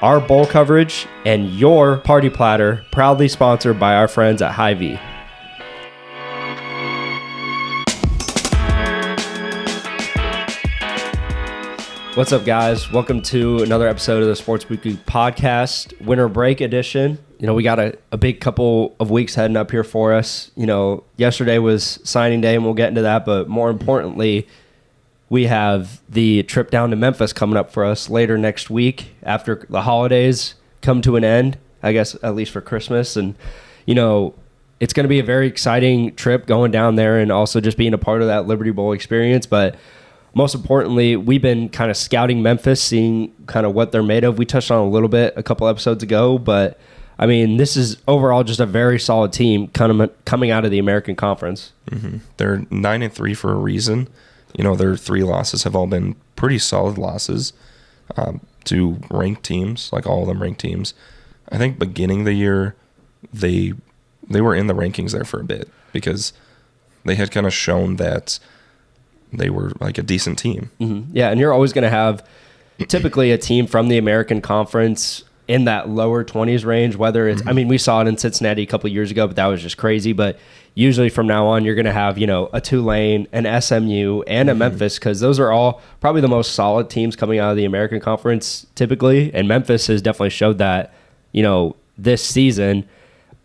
our bowl coverage, and your party platter, proudly sponsored by our friends at Hy-Vee. What's up, guys? Welcome to another episode of the Sports Weekly Podcast, Winter Break Edition. You know, we got a big couple of weeks heading up here for us. You know, yesterday was signing day, and we'll get into that, but more importantly, we have the trip down to Memphis coming up for us later next week after the holidays come to an end, I guess, at least for Christmas. And, you know, it's going to be a very exciting trip going down there and also just being a part of that Liberty Bowl experience. But most importantly, we've been kind of scouting Memphis, seeing kind of what they're made of. We touched on a little bit a couple episodes ago, but I mean, this is overall just a very solid team kind of coming out of the American Conference. Mm-hmm. They're 9-3 for a reason. You know, their 3 losses have all been pretty solid losses to ranked teams, like all of them ranked teams. I think beginning the year, they were in the rankings there for a bit because they had kind of shown that they were like a decent team. Mm-hmm. Yeah, and you're always going to have typically a team from the American Conference in that lower 20s range, whether it's, I mean, we saw it in Cincinnati a couple of years ago, but that was just crazy. But usually from now on, you're going to have, you know, a Tulane, an SMU, and a Memphis, because those are all probably the most solid teams coming out of the American Conference typically. And Memphis has definitely showed that, you know, this season.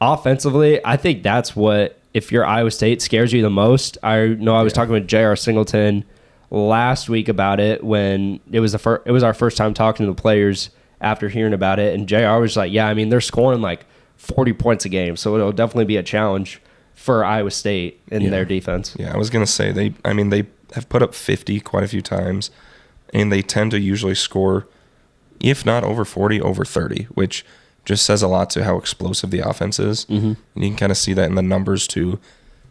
Offensively, I think that's what, if you're Iowa State, scares you the most. I know I was talking with J.R. Singleton last week about it when it was our first time talking to the players after hearing about it, and JR was like, yeah, I mean, they're scoring like 40 points a game, so it'll definitely be a challenge for Iowa State in their defense. Yeah, I was going to say, they have put up 50 quite a few times, and they tend to usually score, if not over 40, over 30, which just says a lot to how explosive the offense is. Mm-hmm. And you can kind of see that in the numbers too.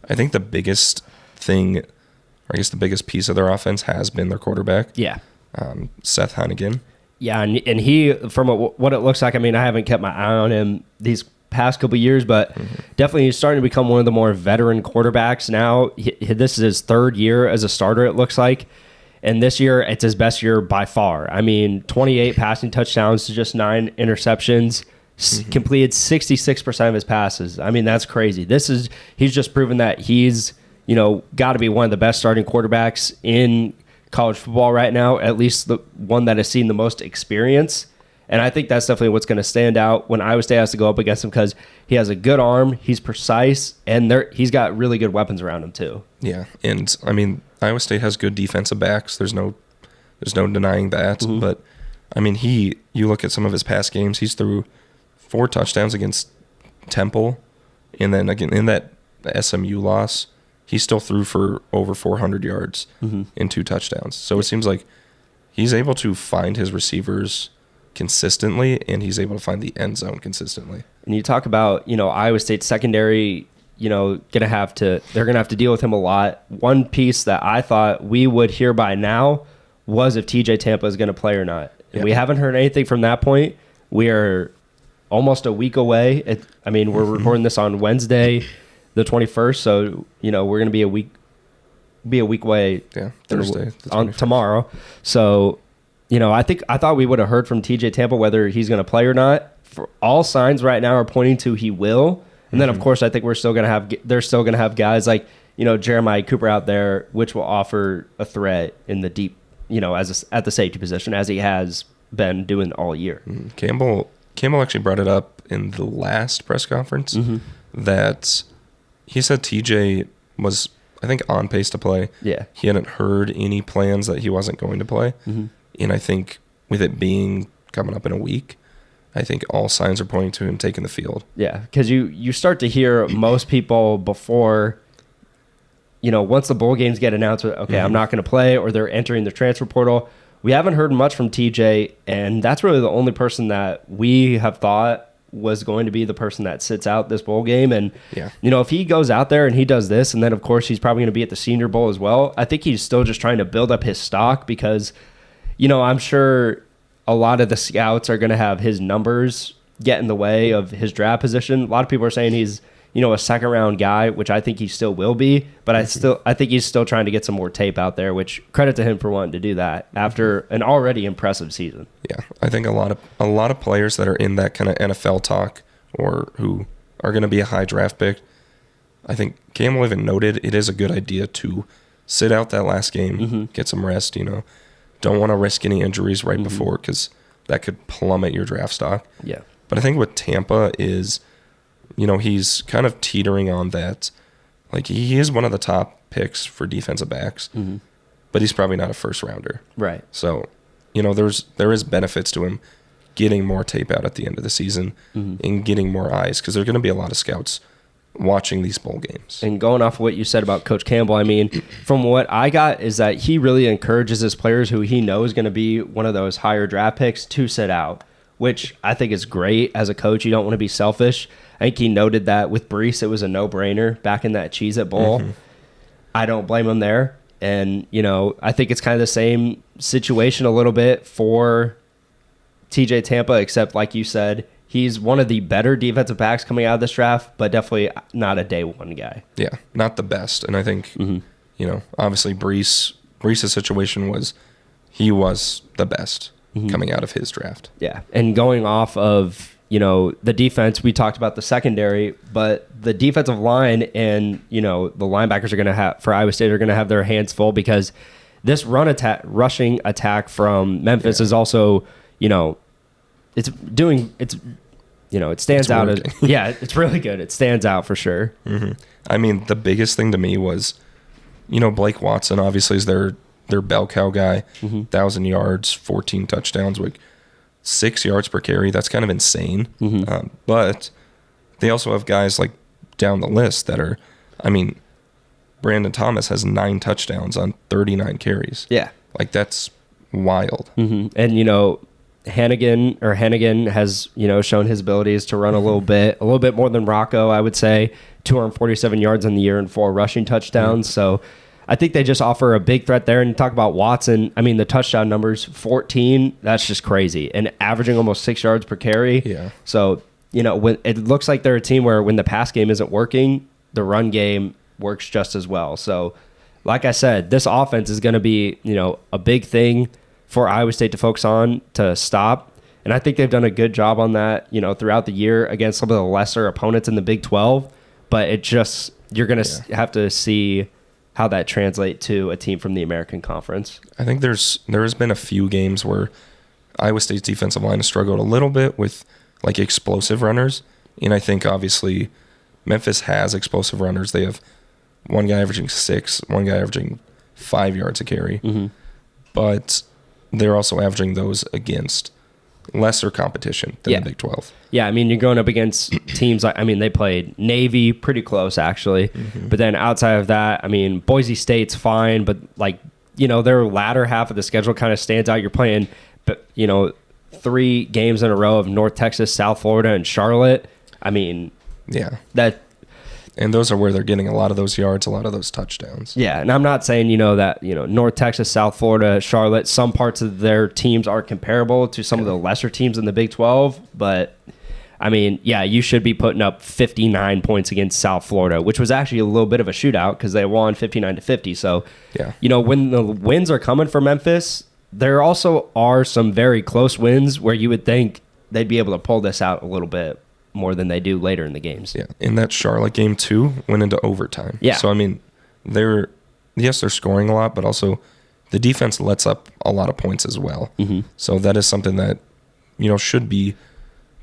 I think the biggest thing, or I guess the biggest piece of their offense has been their quarterback. Yeah. Seth Hennigan. Yeah, and he, from what it looks like, I mean, I haven't kept my eye on him these past couple of years, but definitely he's starting to become one of the more veteran quarterbacks now. This is his 3rd year as a starter, it looks like. And this year, it's his best year by far. I mean, 28 passing touchdowns to just 9 interceptions, completed 66% of his passes. I mean, that's crazy. He's just proven that he's, you know, got to be one of the best starting quarterbacks in college football right now, at least the one that has seen the most experience. And I think that's definitely what's going to stand out when Iowa State has to go up against him, because he has a good arm, he's precise, and he's got really good weapons around him too. Yeah, and I mean, Iowa State has good defensive backs. There's no denying that. Mm-hmm. But I mean, you look at some of his past games, he's threw 4 touchdowns against Temple, and then again in that SMU loss, he still threw for over 400 yards in 2 touchdowns. So it seems like he's able to find his receivers consistently, and he's able to find the end zone consistently. And you talk about, you know, Iowa State secondary, you know, they're going to have to deal with him a lot. One piece that I thought we would hear by now was if TJ Tampa is going to play or not. And we haven't heard anything from that point. We are almost a week away. We're recording this on Wednesday, the 21st, so, you know, we're going to be a week away. Yeah, Thursday on tomorrow. So, you know, I thought we would have heard from TJ Tampa whether he's going to play or not. For all signs right now are pointing to he will. And then of course I think they're still going to have guys like, you know, Jeremiah Cooper out there, which will offer a threat in the deep, you know, at the safety position, as he has been doing all year. Campbell actually brought it up in the last press conference that he said TJ was, I think, on pace to play. Yeah. He hadn't heard any plans that he wasn't going to play. And I think with it being coming up in a week, I think all signs are pointing to him taking the field. Yeah, because you start to hear most people before, you know, once the bowl games get announced, okay, I'm not going to play, or they're entering the transfer portal. We haven't heard much from TJ, and that's really the only person that we have thought was going to be the person that sits out this bowl game. And, you know, if he goes out there and he does this, and then, of course, he's probably going to be at the Senior Bowl as well, I think he's still just trying to build up his stock because, you know, I'm sure a lot of the scouts are going to have his numbers get in the way of his draft position. A lot of people are saying he's a second round guy, which I think he still will be, but I think he's still trying to get some more tape out there, which credit to him for wanting to do that after an already impressive season. Yeah. I think a lot of players that are in that kind of NFL talk or who are going to be a high draft pick, I think Campbell even noted it is a good idea to sit out that last game, get some rest, don't want to risk any injuries right before because that could plummet your draft stock. Yeah. But I think with Tampa is, he's kind of teetering on that. Like, he is one of the top picks for defensive backs, but he's probably not a first rounder. Right. So, there is benefits to him getting more tape out at the end of the season and getting more eyes because there are going to be a lot of scouts watching these bowl games. And going off of what you said about Coach Campbell, I mean, from what I got is that he really encourages his players who he knows going to be one of those higher draft picks to sit out, which I think is great. As a coach, you don't want to be selfish. I think he noted that with Brees, it was a no-brainer back in that Cheez-It Bowl. I don't blame him there. And, I think it's kind of the same situation a little bit for TJ Tampa, except like you said, he's one of the better defensive backs coming out of this draft, but definitely not a day one guy. Yeah, not the best. And I think, obviously Brees' situation was he was the best coming out of his draft. Yeah, and going off of, the defense, we talked about the secondary, but the defensive line and, the linebackers are going to have, for Iowa State, are going to have their hands full because this rushing attack from Memphis is also, it stands out. It's really good. It stands out for sure. I mean, the biggest thing to me was, Blake Watson obviously is their bell cow guy, 1,000 yards, 14 touchdowns, like 6 yards per carry. That's kind of insane. But they also have guys like down the list that are, Brandon Thomas has 9 touchdowns on 39 carries. Yeah. Like, that's wild. And, Hennigan has, shown his abilities to run a little bit more than Rocco, I would say. 247 yards in the year and 4 rushing touchdowns. So I think they just offer a big threat there. And you talk about Watson, the touchdown numbers, 14, that's just crazy. And averaging almost 6 yards per carry. Yeah. So, when it looks like they're a team where when the pass game isn't working, the run game works just as well. So, like I said, this offense is going to be, a big thing for Iowa State to focus on to stop. And I think they've done a good job on that, throughout the year against some of the lesser opponents in the Big 12. But you're going to have to see how that translates to a team from the American Conference. I think there has been a few games where Iowa State's defensive line has struggled a little bit with like explosive runners. And I think obviously Memphis has explosive runners. They have one guy averaging 6, one guy averaging 5 yards a carry. But they're also averaging those against lesser competition than the Big 12. Yeah, you're going up against teams like, they played Navy pretty close, actually. But then outside of that, Boise State's fine, but their latter half of the schedule kind of stands out. You're playing, 3 games in a row of North Texas, South Florida, and Charlotte. And those are where they're getting a lot of those yards, a lot of those touchdowns. Yeah, and I'm not saying, that, North Texas, South Florida, Charlotte, some parts of their teams are comparable to some of the lesser teams in the Big 12, but, you should be putting up 59 points against South Florida, which was actually a little bit of a shootout because they won 59-50. So, when the wins are coming for Memphis, there also are some very close wins where you would think they'd be able to pull this out a little bit more than they do later in the games. Yeah, in that Charlotte game too, went into overtime. Yeah. So they're scoring a lot, but also the defense lets up a lot of points as well. So that is something that should be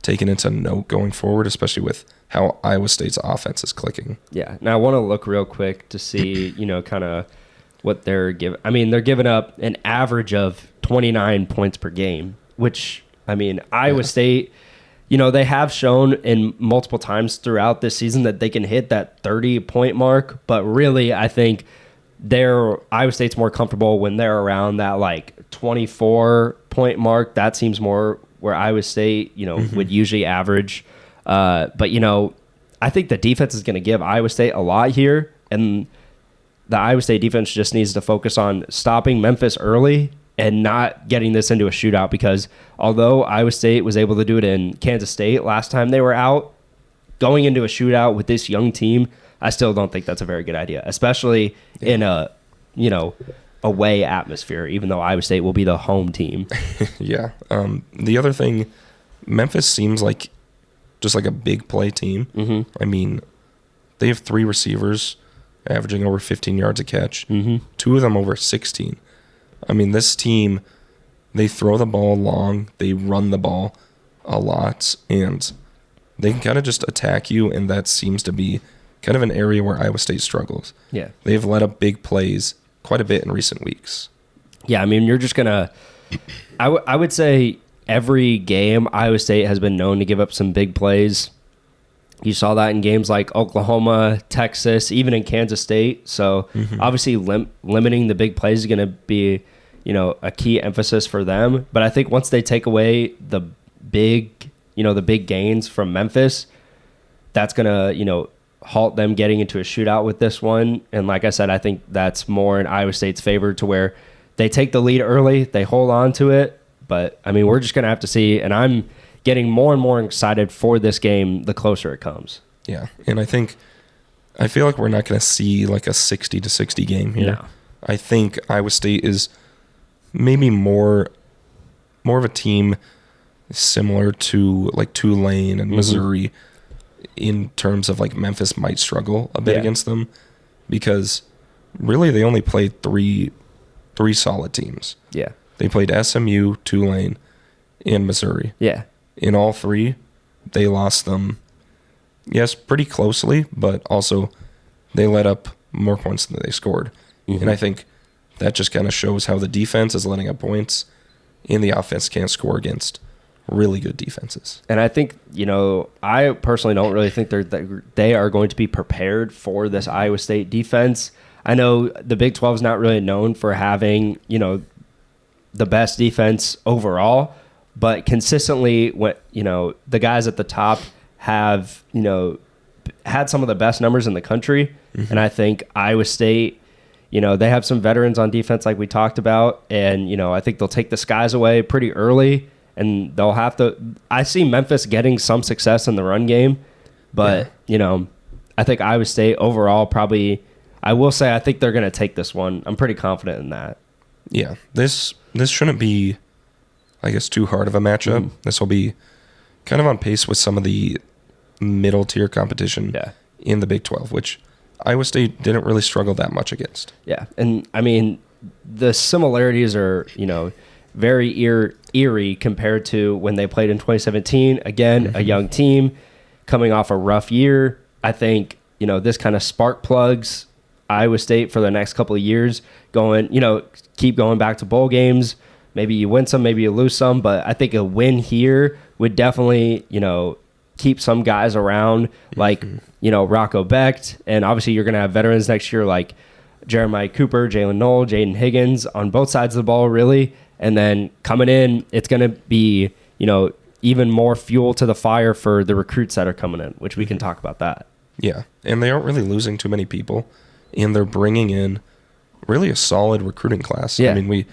taken into note going forward, especially with how Iowa State's offense is clicking. Yeah. Now I want to look real quick to see kind of what they're giving. They're giving up an average of 29 points per game, which Iowa State. They have shown in multiple times throughout this season that they can hit that 30-point mark, but really I think Iowa State's more comfortable when they're around that 24-point mark. That seems more where Iowa State, would usually average. But I think the defense is going to give Iowa State a lot here, and the Iowa State defense just needs to focus on stopping Memphis early and not getting this into a shootout, because although Iowa State was able to do it in Kansas State last time they were out, going into a shootout with this young team, I still don't think that's a very good idea, especially in a, away atmosphere, even though Iowa State will be the home team. Yeah. The other thing, Memphis seems like just like a big play team. Mm-hmm. I mean, they have 3 receivers averaging over 15 yards a catch. Mm-hmm. 2 of them over 16. I mean, this team, they throw the ball long, they run the ball a lot, and they can kind of just attack you, and that seems to be kind of an area where Iowa State struggles. Yeah. They've let up big plays quite a bit in recent weeks. Yeah, I mean, you're just going to... I would say every game, Iowa State has been known to give up some big plays. You saw that in games like Oklahoma, Texas, even in Kansas State. So obviously limiting the big plays is going to be, a key emphasis for them. But I think once they take away the big gains from Memphis, that's going to, halt them getting into a shootout with this one. And like I said, I think that's more in Iowa State's favor, to where they take the lead early, they hold on to it. But, I mean, we're just going to have to see. And I'm getting more and more excited for this game the closer it comes. Yeah, and I feel like we're not going to see like a 60-60 game here. No. I think Iowa State is maybe more of a team similar to like Tulane and Missouri in terms of like Memphis might struggle a bit against them, because really they only played three solid teams. Yeah. They played SMU, Tulane, and Missouri. Yeah. In all 3, they lost them, yes, pretty closely, but also they let up more points than they scored. Mm-hmm. And I think that just kind of shows how the defense is letting up points and the offense can't score against really good defenses. And I think, I personally don't really think they are going to be prepared for this Iowa State defense. I know the Big 12 is not really known for having, the best defense overall, but consistently, the guys at the top have, had some of the best numbers in the country. Mm-hmm. And I think Iowa State, they have some veterans on defense like we talked about. And, I think they'll take the skies away pretty early. And they'll have to... I see Memphis getting some success in the run game. But, I think Iowa State overall probably... I will say I think they're going to take this one. I'm pretty confident in that. Yeah. This shouldn't be, I guess, too hard of a matchup. Mm. This will be kind of on pace with some of the middle tier competition in the Big 12, which Iowa State didn't really struggle that much against. Yeah, and I mean, the similarities are, very eerie compared to when they played in 2017. Again, a young team coming off a rough year. I think, this kind of spark plugs Iowa State for the next couple of years, keep going back to bowl games. Maybe you win some, maybe you lose some, but I think a win here would definitely, keep some guys around, like, Rocco Becht. And obviously you're going to have veterans next year like Jeremiah Cooper, Jalen Knoll, Jaden Higgins on both sides of the ball, really. And then coming in, it's going to be, even more fuel to the fire for the recruits that are coming in, which we can talk about that. Yeah, and they aren't really losing too many people, and they're bringing in really a solid recruiting class. Yeah. I mean, we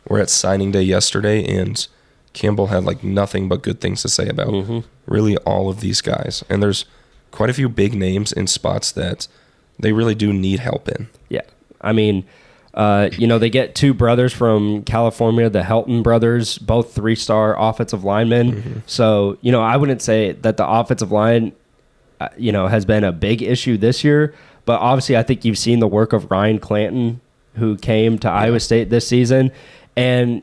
were at signing day yesterday, and Campbell had like nothing but good things to say about really all of these guys. And there's quite a few big names in spots that they really do need help in. Yeah. I mean, they get 2 brothers from California, the Helton brothers, both 3-star offensive linemen. Mm-hmm. So, I wouldn't say that the offensive line, has been a big issue this year. But obviously, I think you've seen the work of Ryan Clanton, who came to Iowa State this season. And,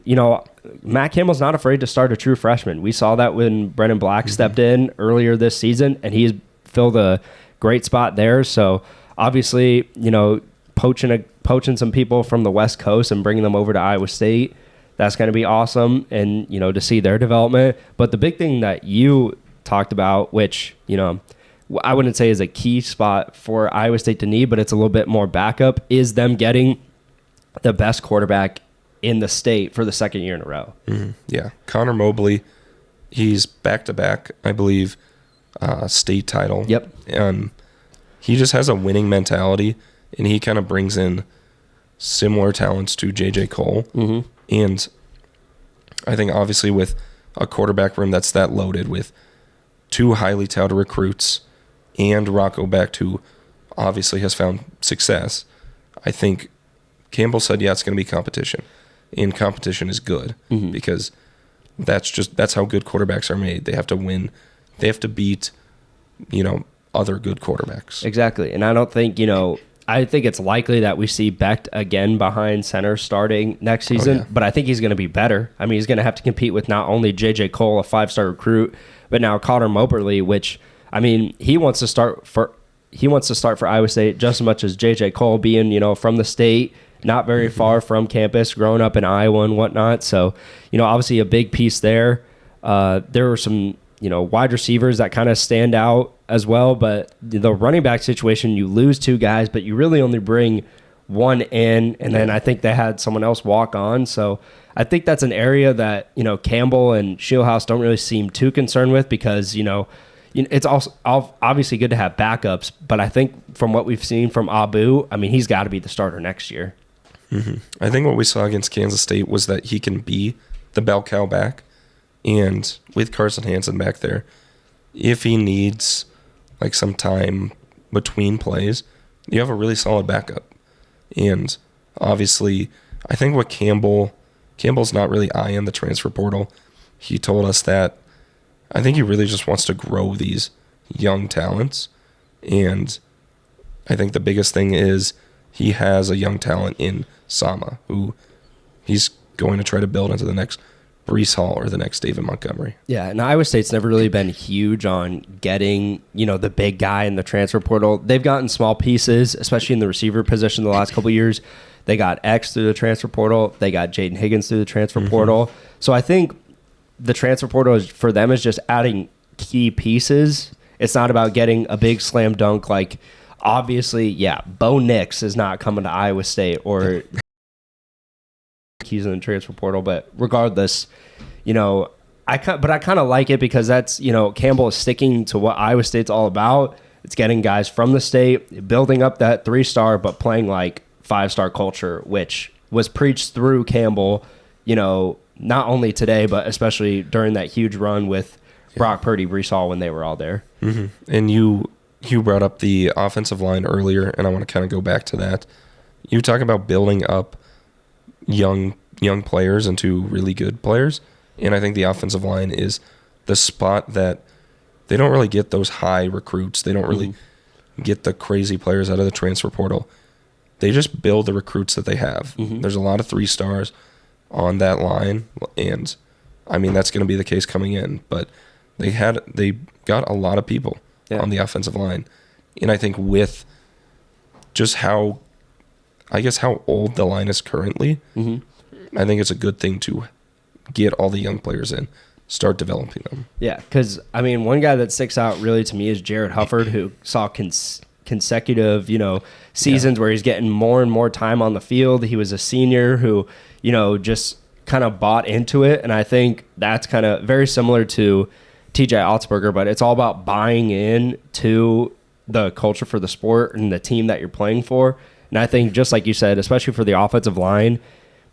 Matt Campbell's not afraid to start a true freshman. We saw that when Brennan Black stepped in earlier this season, and he's filled a great spot there. So, obviously, poaching some people from the West Coast and bringing them over to Iowa State, that's going to be awesome. And, to see their development. But the big thing that you talked about, which, I wouldn't say is a key spot for Iowa State to need, but it's a little bit more backup, is them getting the best quarterback in the state for the second year in a row. Mm-hmm. Yeah. Connor Mobley, he's back-to-back, I believe, state title. Yep. And he just has a winning mentality, and he kind of brings in similar talents to J.J. Cole. Mm-hmm. And I think obviously with a quarterback room that's that loaded with 2 highly touted recruits and Rocco Becht, who obviously has found success, I think Campbell said, yeah, it's going to be competition. And competition is good because that's how good quarterbacks are made. They have to win. They have to beat, other good quarterbacks. Exactly. And I don't think, I think it's likely that we see Becht again behind center starting next season, but I think he's going to be better. I mean, he's going to have to compete with not only J.J. Cole, a 5-star recruit, but now Connor Moberly, which, I mean, he wants to start for Iowa State just as much as J.J. Cole, being, from the state, not very far from campus, growing up in Iowa and whatnot. So, obviously a big piece there. There were some, wide receivers that kind of stand out as well, but the running back situation, you lose 2 guys, but you really only bring 1 in, and then I think they had someone else walk on. So I think that's an area that, Campbell and Shieldhouse don't really seem too concerned with because, it's also obviously good to have backups, but I think from what we've seen from Abu, I mean, he's got to be the starter next year. I think what we saw against Kansas State was that he can be the bell cow back, and with Carson Hansen back there, if he needs like some time between plays, you have a really solid backup. And obviously, I think what Campbell's not really eyeing the transfer portal. He told us that I think he really just wants to grow these young talents. And I think the biggest thing is he has a young talent in Sama, who he's going to try to build into the next Brees Hall or the next David Montgomery. Yeah, and Iowa State's never really been huge on getting, the big guy in the transfer portal. They've gotten small pieces, especially in the receiver position the last couple of years. They got X through the transfer portal. They got Jaden Higgins through the transfer portal. So I think the transfer portal for them is just adding key pieces. It's not about getting a big slam dunk. Like, obviously, Bo Nix is not coming to Iowa State or he's in the transfer portal, but regardless, I kind of like it because that's, Campbell is sticking to what Iowa State's all about. It's getting guys from the state, building up that 3-star, but playing like 5-star culture, which was preached through Campbell, not only today, but especially during that huge run with Brock Purdy, Brees Hall when they were all there. And you brought up the offensive line earlier, and I want to kind of go back to that. You talk about building up young players into really good players, and I think the offensive line is the spot that they don't really get those high recruits. They don't really get the crazy players out of the transfer portal. They just build the recruits that they have. There's a lot of 3-stars on that line, and I mean that's going to be the case coming in. But they got a lot of people on the offensive line, and I think with just how old the line is currently, I think it's a good thing to get all the young players in, start developing them. Yeah, because, I mean, one guy that sticks out really to me is Jared Hufford, who saw consecutive, seasons where he's getting more and more time on the field. He was a senior who, just kind of bought into it, and I think that's kind of very similar to TJ Otzberger, but it's all about buying in to the culture for the sport and the team that you're playing for. And I think, just like you said, especially for the offensive line,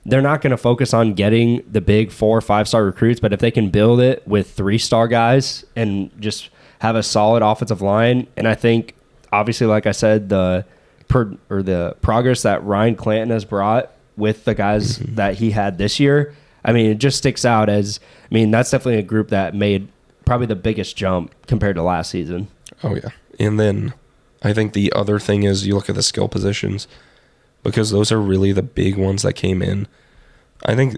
they're not going to focus on getting the big 4 or 5-star recruits, but if they can build it with 3-star guys and just have a solid offensive line, and I think, obviously, like I said, the progress that Ryan Clanton has brought with the guys that he had this year, I mean, it just sticks out as, I mean, that's definitely a group that made probably the biggest jump compared to last season. Oh, yeah. And then I think the other thing is you look at the skill positions, because those are really the big ones that came in. I think,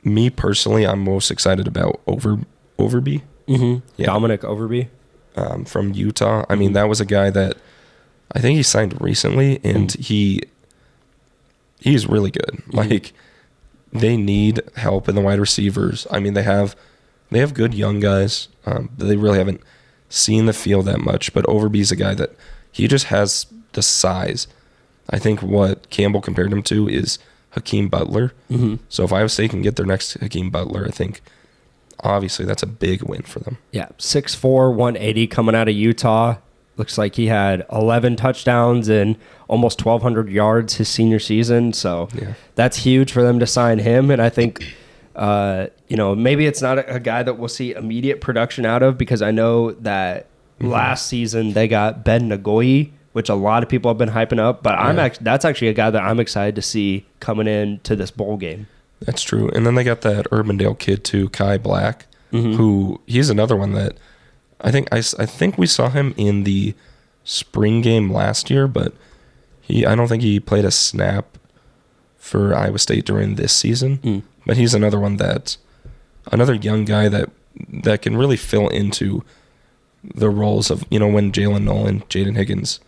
me personally, I'm most excited about Overby. Yeah. Dominic Overby. From Utah. I mean, that was a guy that I think he signed recently, and he's really good. Like, they need help in the wide receivers. I mean, they have good young guys, but they really haven't seen the field that much. But Overby's a guy that he just has the size. I think what Campbell compared him to is Hakeem Butler. So if Iowa State can get their next Hakeem Butler, I think obviously that's a big win for them. Yeah, 6'4", 180 coming out of Utah. Looks like he had 11 touchdowns and almost 1,200 yards his senior season. So that's huge for them to sign him. And I think, maybe it's not a guy that we'll see immediate production out of, because I know that Last season, they got Ben Nagoye, which a lot of people have been hyping up. But that's actually a guy that I'm excited to see coming into this bowl game. That's true. And then they got that Urbandale kid too, Kai Black, who he's another one that I think we saw him in the spring game last year, but I don't think he played a snap for Iowa State during this season. But he's another one another young guy that can really fill into the roles of, when Jalen Nolan, Jaden Higgins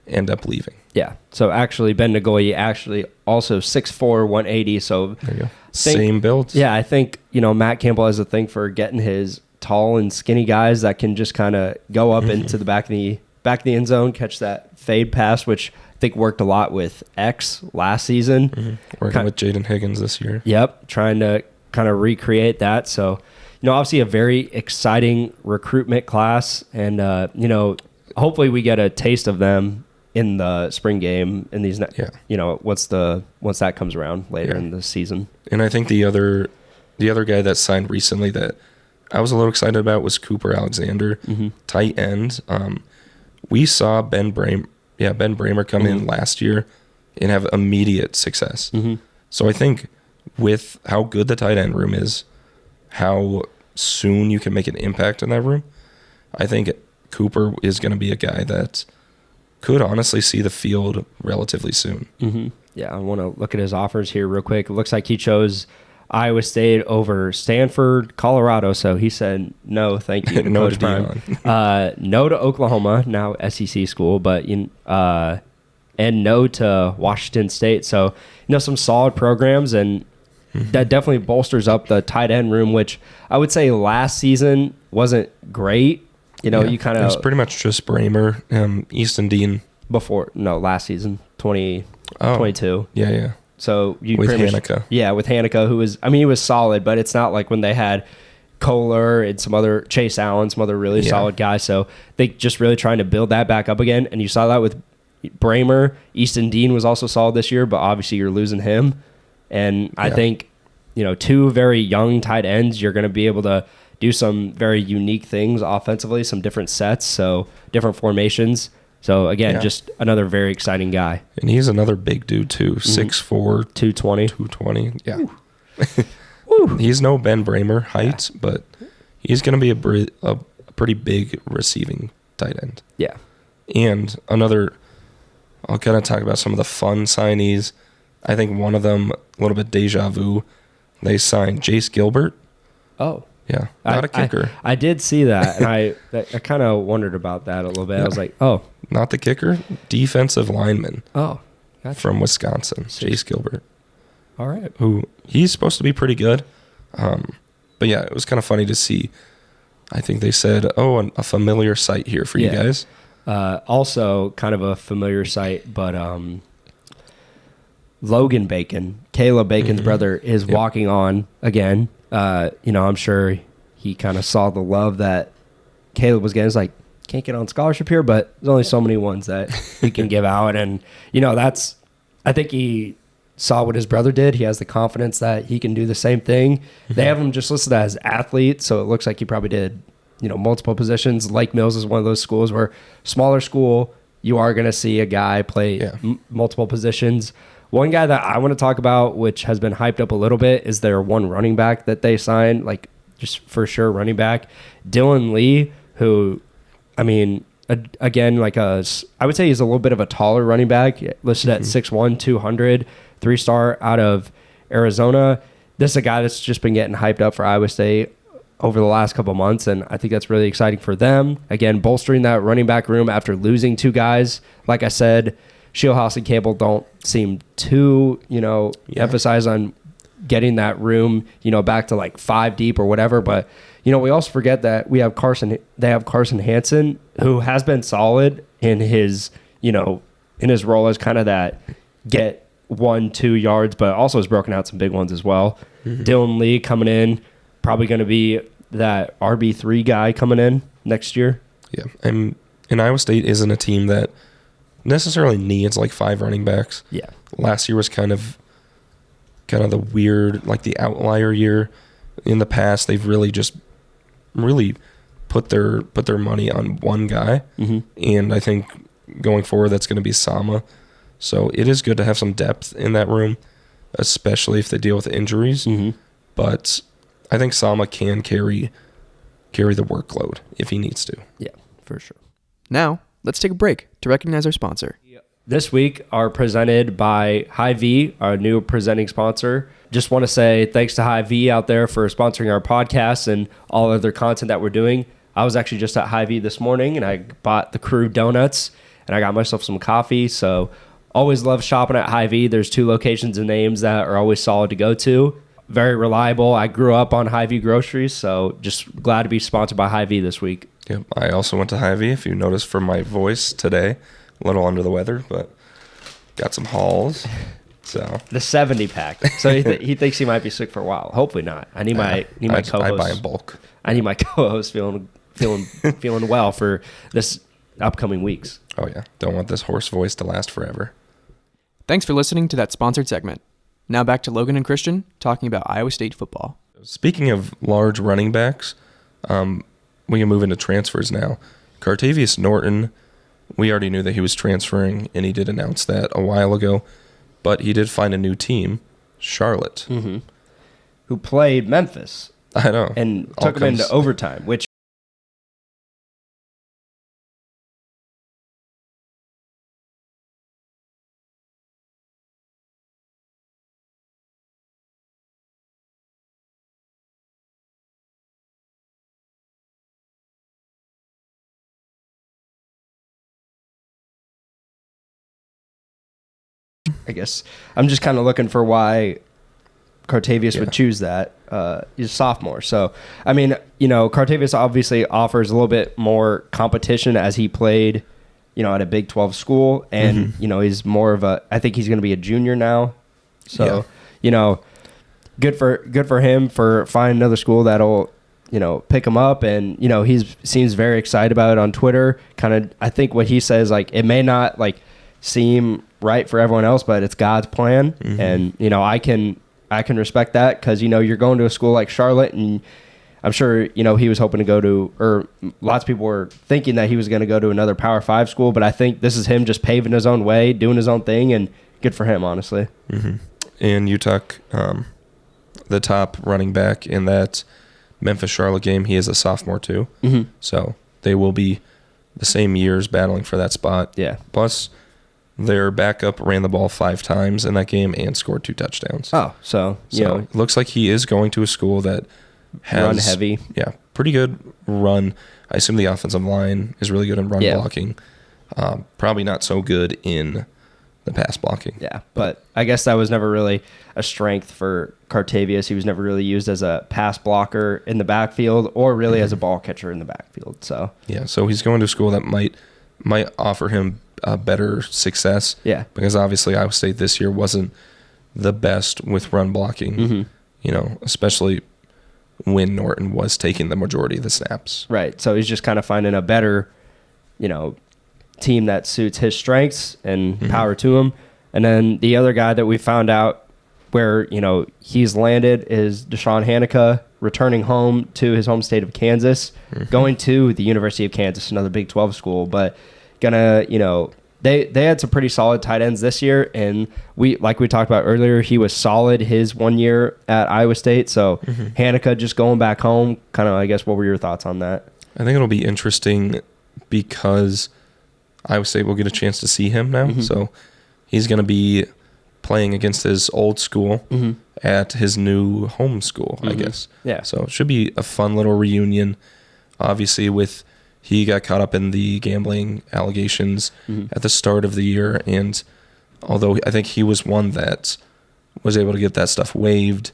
end up leaving. Yeah. So actually, Ben Nagoye actually also 6'4", 180. So there you go. Same build. Yeah, I think, Matt Campbell has a thing for getting his tall and skinny guys that can just kind of go up into the back of the end zone, catch that fade pass, which I think worked a lot with X last season. Working with Jaden Higgins this year. Yep, trying to kind of recreate that. So, obviously a very exciting recruitment class, and hopefully we get a taste of them in the spring game in these. Once that comes around later in the season. And I think the other guy that signed recently that I was a little excited about was Cooper Alexander, tight end. We saw Ben Bramer come in last year and have immediate success. So I think with how good the tight end room is, how soon you can make an impact in that room, I think Cooper is going to be a guy that could honestly see the field relatively soon. Yeah, I want to look at his offers here real quick. It looks like he chose Iowa State over Stanford, Colorado, so he said no, thank you to no Coach to Prime. No to Oklahoma, now SEC school, but and no to Washington State. So some solid programs, and that definitely bolsters up the tight end room, which I would say last season wasn't great. You kind of... It was pretty much just Bramer, Easton Dean. Last season, 2022. Yeah. So you with Hanukkah. Yeah, with Hanukkah, who was... he was solid, but it's not like when they had Kohler and Chase Allen, some other really solid guys. So they just really trying to build that back up again. And you saw that with Bramer. Easton Dean was also solid this year, but obviously you're losing him. And I think, two very young tight ends, you're going to be able to do some very unique things offensively, some different sets, so different formations. So, again, just another very exciting guy. And he's another big dude, too. 6'4", 220. Yeah. He's no Ben Bramer height, but he's going to be a pretty big receiving tight end. Yeah. And I'll kind of talk about some of the fun signees. I think one of them, a little bit deja vu, they signed Jace Gilbert. Oh. Yeah, not a kicker. I did see that, and I kind of wondered about that a little bit. Yeah. I was like, oh. Not the kicker, defensive lineman. Oh, gotcha. From Wisconsin, Jace Gilbert. All right. He's supposed to be pretty good. But yeah, it was kind of funny to see. I think they said, a familiar sight here for you guys. Also kind of a familiar sight, but Logan Bacon, Caleb Bacon's brother, is walking on again. I'm sure he kind of saw the love that Caleb was getting. It's like, can't get on scholarship here, but there's only so many ones that he can give out. And, I think he saw what his brother did. He has the confidence that he can do the same thing. They have him just listed as athlete, so it looks like he probably did, multiple positions. Lake Mills is one of those schools where smaller school, you are going to see a guy play multiple positions. One guy that I want to talk about, which has been hyped up a little bit, is their one running back that they signed, just for sure running back. Dylan Lee, who, again, I would say he's a little bit of a taller running back, listed at 6'1", 200, 3-star out of Arizona. This is a guy that's just been getting hyped up for Iowa State over the last couple months, and I think that's really exciting for them. Again, bolstering that running back room after losing two guys. Like I said, Shieldhouse and Cable don't seem too, emphasize on getting that room, back to 5 deep or whatever. But, we also forget that they have Carson Hansen, who has been solid in his, in his role as kind of that get 1-2 yards, but also has broken out some big ones as well. Dylan Lee coming in, probably going to be that RB3 guy coming in next year. Yeah. And Iowa State isn't a team that necessarily needs 5 running backs. Yeah. Last year was kind of the weird, the outlier year. In the past, they've really put their money on one guy, and I think going forward that's going to be Sama. So it is good to have some depth in that room, especially if they deal with injuries. But I think Sama can carry the workload if he needs to. Yeah, for sure. Now, let's take a break to recognize our sponsor. This week are presented by Hy-Vee, our new presenting sponsor. Just want to say thanks to Hy-Vee out there for sponsoring our podcast and all other content that we're doing. I was actually just at Hy-Vee this morning, and I bought the crew donuts, and I got myself some coffee. So always love shopping at Hy-Vee. There's 2 locations and names that are always solid to go to. Very reliable. I grew up on Hy-Vee groceries, so just glad to be sponsored by Hy-Vee this week. Yep, I also went to Hy-Vee. If you noticed from my voice today, a little under the weather, but got some hauls. So the 70-pack. So he thinks he might be sick for a while. Hopefully not. I need my co-host. I buy in bulk. I need my co-host feeling well for this upcoming weeks. Oh yeah, don't want this hoarse voice to last forever. Thanks for listening to that sponsored segment. Now back to Logan and Christian talking about Iowa State football. Speaking of large running backs, we can move into transfers now. Cartavius Norton, we already knew that he was transferring, and he did announce that a while ago. But he did find a new team, Charlotte. Who played Memphis. I know. And took him into overtime, which I guess I'm just kind of looking for why Cartavius would choose that. He's a sophomore. So, I mean, Cartavius obviously offers a little bit more competition as he played, at a Big 12 school. And, he's more of I think he's going to be a junior now. So, good for him for finding another school that'll, pick him up. And, he seems very excited about it on Twitter. Kind of, I think what he says, it may not, seem right for everyone else, but it's God's plan. And, I can respect that because, you're going to a school like Charlotte, and I'm sure, he was hoping to go to, or lots of people were thinking that he was going to go to another Power 5 school, but I think this is him just paving his own way, doing his own thing, and good for him, honestly. And you took the top running back in that Memphis-Charlotte game. He is a sophomore, too. So they will be the same years battling for that spot. Yeah. Plus, their backup ran the ball 5 times in that game and scored 2 touchdowns. Oh, so it looks like he is going to a school that has run heavy. Yeah, pretty good run. I assume the offensive line is really good in run blocking. Probably not so good in the pass blocking. Yeah, but I guess that was never really a strength for Cartavius. He was never really used as a pass blocker in the backfield or really as a ball catcher in the backfield. So yeah, so he's going to a school that might offer him better success. Yeah. Because obviously Iowa State this year wasn't the best with run blocking, especially when Norton was taking the majority of the snaps. Right. So he's just kind of finding a better, team that suits his strengths, and power to him. And then the other guy that we found out where, he's landed is Deshaun Hanukkah, returning home to his home state of Kansas, going to the University of Kansas, another Big 12 school, but gonna, they had some pretty solid tight ends this year, and we talked about earlier, he was solid his 1 year at Iowa State. So Hanukkah just going back home, kind of, I guess, what were your thoughts on that? I think it'll be interesting because Iowa State will get a chance to see him now. So he's going to be playing against his old school at his new home school, I guess. Yeah. So it should be a fun little reunion. Obviously, he got caught up in the gambling allegations at the start of the year, and although I think he was one that was able to get that stuff waived,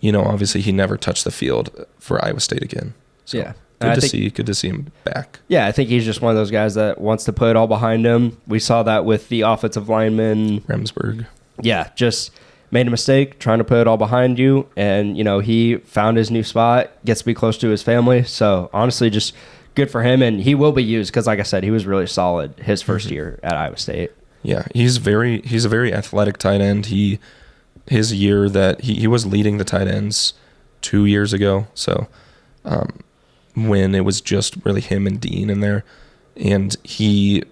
obviously he never touched the field for Iowa State again. So yeah. Good to see him back. Yeah, I think he's just one of those guys that wants to put it all behind him. We saw that with the offensive lineman. Remsburg. Yeah, just made a mistake, trying to put it all behind you, and, he found his new spot, gets to be close to his family. So, honestly, just good for him, and he will be used because, like I said, he was really solid his first year at Iowa State. Yeah, he's a very athletic tight end. His year that he was leading the tight ends 2 years ago, so when it was just really him and Dean in there, and he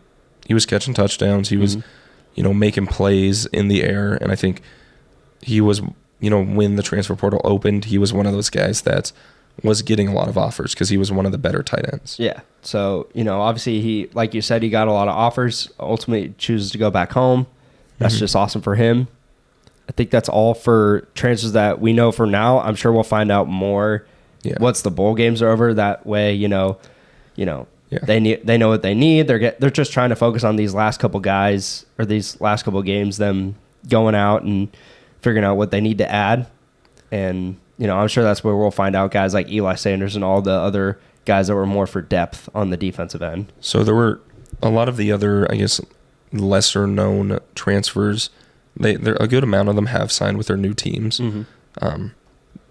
was catching touchdowns. He was, making plays in the air, and I think he was, when the transfer portal opened, he was one of those guys that was getting a lot of offers because he was one of the better tight ends. Yeah. So, obviously he, like you said, he got a lot of offers, ultimately chooses to go back home. That's just awesome for him. I think that's all for transfers that we know for now. I'm sure we'll find out more once the bowl games are over. That way, they know what they need. They're just trying to focus on these last couple guys or these last couple games, them going out and figuring out what they need to add. And, I'm sure that's where we'll find out guys like Eli Sanders and all the other guys that were more for depth on the defensive end. So there were a lot of the other, I guess, lesser known transfers. They're a good amount of them have signed with their new teams.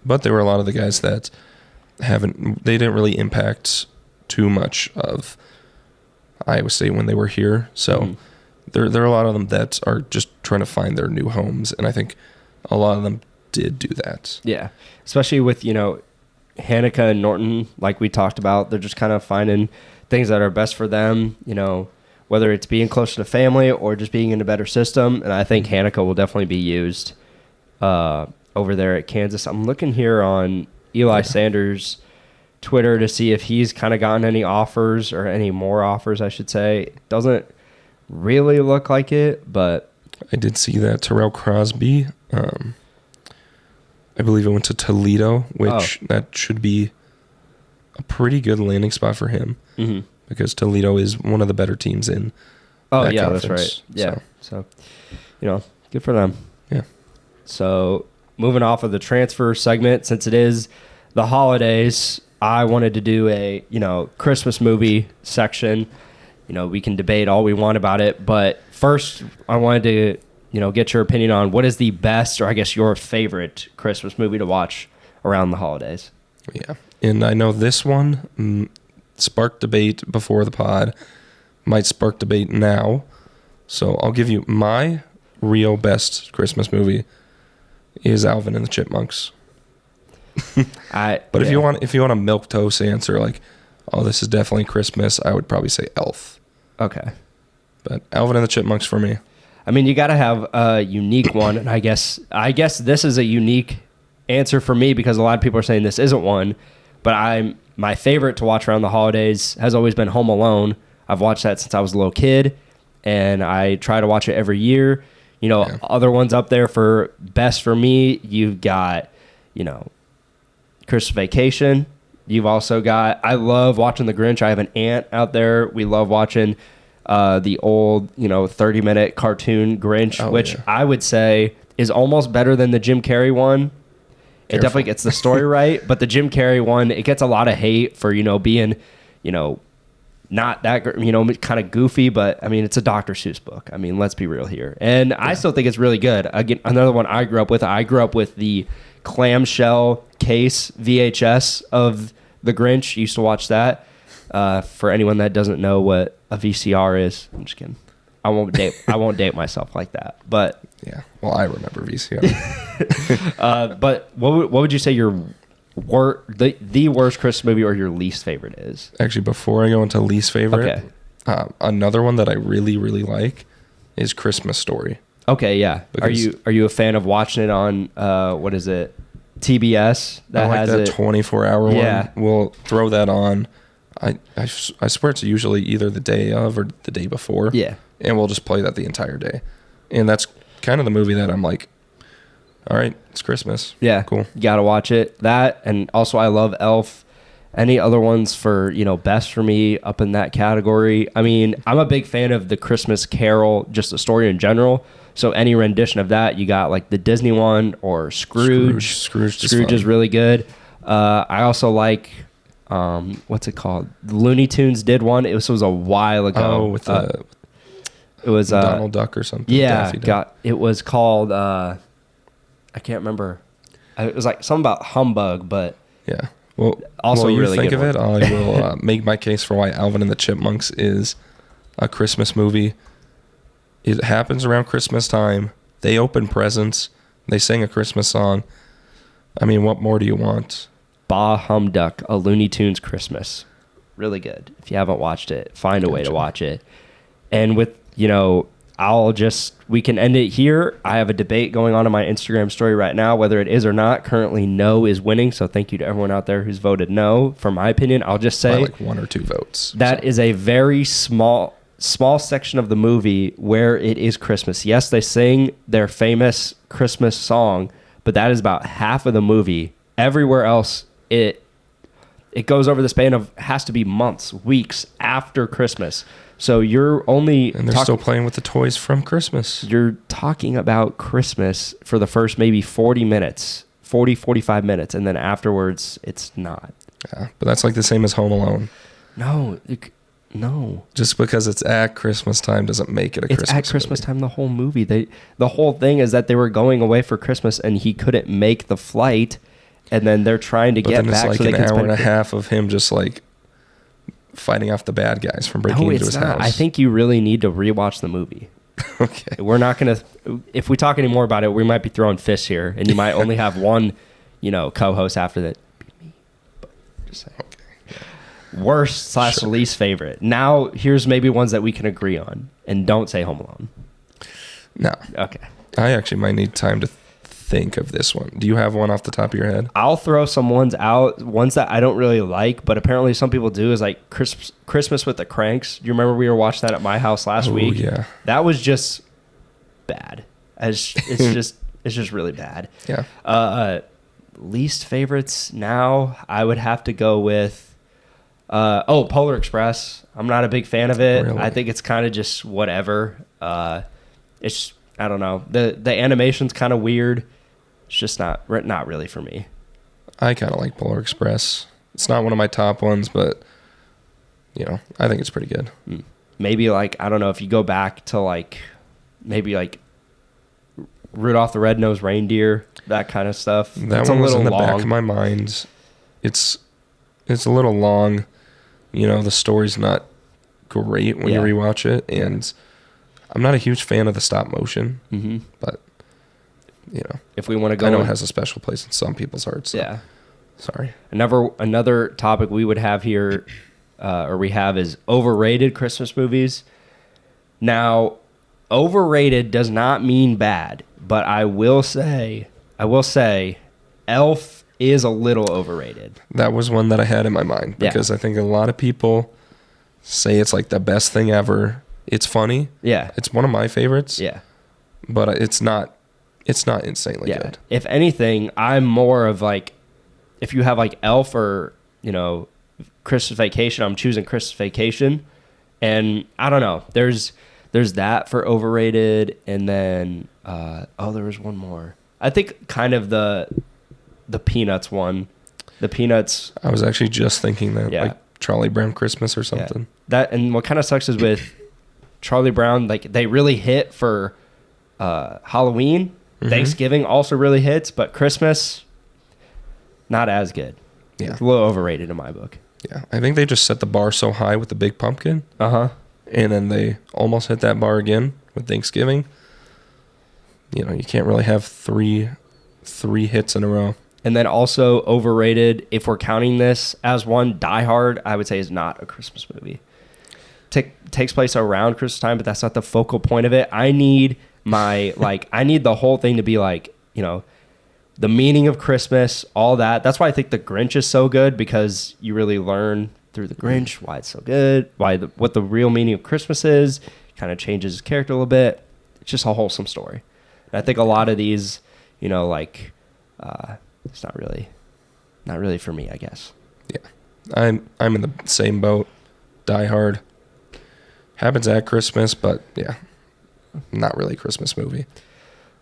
But there were a lot of the guys that they didn't really impact too much of Iowa State when they were here. So there are a lot of them that are just trying to find their new homes, and I think a lot of them did do that. Yeah, especially with, Hanukkah and Norton, like we talked about. They're just kind of finding things that are best for them, whether it's being closer to family or just being in a better system. And I think Hanukkah will definitely be used over there at Kansas. I'm looking here on Eli Sanders' Twitter to see if he's kind of gotten any offers or any more offers, I should say. It doesn't really look like it, but I did see that Terrell Crosby, I believe it went to Toledo, which that should be a pretty good landing spot for him because Toledo is one of the better teams in that conference. That's right. Yeah, so good for them. Yeah. So moving off of the transfer segment, since it is the holidays, I wanted to do a Christmas movie section. We can debate all we want about it, but first I wanted to get your opinion on what is the best, or I guess your favorite Christmas movie to watch around the holidays. Yeah. And I know this one sparked debate before the pod, might spark debate now. So I'll give you my real best Christmas movie is Alvin and the Chipmunks. But if you want a milquetoast answer, like, oh, this is definitely Christmas, I would probably say Elf. Okay. But Alvin and the Chipmunks for me. I mean, you got to have a unique one, and I guess this is a unique answer for me because a lot of people are saying this isn't one, but my favorite to watch around the holidays has always been Home Alone. I've watched that since I was a little kid, and I try to watch it every year. Other ones up there for best for me, you've got, Christmas Vacation. You've also got, I love watching The Grinch. I have an aunt out there. We love watching the old, 30-minute cartoon Grinch, which I would say is almost better than the Jim Carrey one. It definitely gets the story right, but the Jim Carrey one, it gets a lot of hate for, being, not that, kind of goofy, but I mean, it's a Dr. Seuss book. I mean, let's be real here. And I still think it's really good. Again, another one I grew up with the clamshell case VHS of The Grinch. Used to watch that. For anyone that doesn't know what a VCR is, I'm just kidding. I won't date myself like that. But yeah, well, I remember VCR. But what would you say your the worst Christmas movie or your least favorite is? Actually, before I go into least favorite, another one that I really, really like is Christmas Story. Okay, yeah. Because are you a fan of watching it on what is it? TBS? That I like that 24-hour one. We'll throw that on. I swear it's usually either the day of or the day before. Yeah. And we'll just play that the entire day. And that's kind of the movie that I'm like, all right, it's Christmas. Yeah. Cool. You got to watch it. That, and also I love Elf. Any other ones for, best for me up in that category? I mean, I'm a big fan of the Christmas Carol, just the story in general. So any rendition of that, you got like the Disney one or Scrooge. Scrooge is really good. I also like... what's it called? Looney Tunes did one. It was a while ago. Oh, with it was Donald Duck or something. Yeah, it was called. I can't remember. It was like something about humbug, but yeah. Well, also you really think good of one. it, I will make my case for why Alvin and the Chipmunks is a Christmas movie. It happens around Christmas time. They open presents. They sing a Christmas song. I mean, what more do you want? Bah Humduck, A Looney Tunes Christmas. Really good. If you haven't watched it, find a way to watch it. And with, we can end it here. I have a debate going on in my Instagram story right now, whether it is or not. Currently, no is winning. So thank you to everyone out there who's voted no. For my opinion, I'll just say by like 1 or 2 votes. That is a very small section of the movie where it is Christmas. Yes, they sing their famous Christmas song, but that is about half of the movie. Everywhere else, it goes over the span of has to be months, weeks after Christmas. So you're only... And they're still playing with the toys from Christmas. You're talking about Christmas for the first maybe 45 minutes, and then afterwards, it's not. Yeah, but that's like the same as Home Alone. No. Just because it's at Christmas time doesn't make it a Christmas movie. It's at Christmas time the whole movie. The whole thing is that they were going away for Christmas, and he couldn't make the flight, and then they're trying to get back so they can spend... But then it's like an hour and a half of him just like... fighting off the bad guys from breaking into his house. I think you really need to rewatch the movie. Okay. We're not going to... If we talk any more about it, we might be throwing fists here, and you might only have one, co-host after that. Be me. But just saying. Okay. Worst / least favorite. Now, here's maybe ones that we can agree on, and don't say Home Alone. No. Okay. I actually might need time to think of this one. Do you have one off the top of your head? I'll throw some ones out, ones that I don't really like, but apparently some people do, is like Christmas with the Cranks. Do you remember we were watching that at my house last week? Yeah. That was just bad. It's just really bad. Yeah. Least favorites now, I would have to go with Polar Express. I'm not a big fan of it. Really? I think it's kind of just whatever. It's I don't know. The animation's kind of weird. It's just not really for me. I kind of like Polar Express. It's not one of my top ones, but I think it's pretty good. Maybe like, I don't know, if you go back to maybe Rudolph the Red-Nosed Reindeer, that kind of stuff. That one was in the back of my mind. It's a little long. The story's not great when you rewatch it, and I'm not a huge fan of the stop motion, but if we want to go, I know it has a special place in some people's hearts. So. Yeah. Sorry. Another topic we would have here, is overrated Christmas movies. Now, overrated does not mean bad, but I will say, Elf is a little overrated. That was one that I had in my mind because I think a lot of people say it's like the best thing ever. It's funny. Yeah. It's one of my favorites. Yeah. But it's not insanely good. If anything, I'm more of if you have Elf or, Christmas Vacation, I'm choosing Christmas Vacation. And I don't know. There's that for overrated, and then there was one more. I think kind of the Peanuts one. The Peanuts. I was actually just thinking that like Charlie Brown Christmas or something. Yeah. That, and what kind of sucks is with Charlie Brown, they really hit for Halloween. Thanksgiving also really hits, but Christmas, not as good. Yeah. It's a little overrated in my book. Yeah. I think they just set the bar so high with the Big Pumpkin. Uh-huh. And then they almost hit that bar again with Thanksgiving. You can't really have three hits in a row. And then also overrated, if we're counting this as one, Die Hard, I would say is not a Christmas movie. Takes place around Christmas time, but that's not the focal point of it. I need I need the whole thing to be the meaning of Christmas, all that. That's why I think The Grinch is so good, because you really learn through The Grinch why it's so good, what the real meaning of Christmas is. Kind of changes his character a little bit. It's just a wholesome story. And I think a lot of these, it's not really for me, I guess. Yeah. I'm in the same boat. Die Hard happens at Christmas, but yeah, not really a Christmas movie.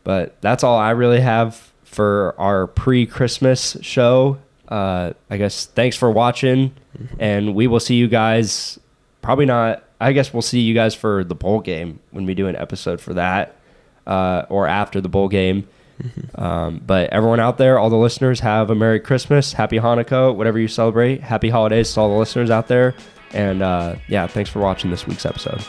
But that's all I really have for our pre-Christmas show. I guess thanks for watching, and we will see you guys. Probably not. I guess we'll see you guys for the bowl game when we do an episode for that, or after the bowl game. But everyone out there, all the listeners, have a Merry Christmas, Happy Hanukkah, whatever you celebrate. Happy holidays to all the listeners out there. And thanks for watching this week's episode.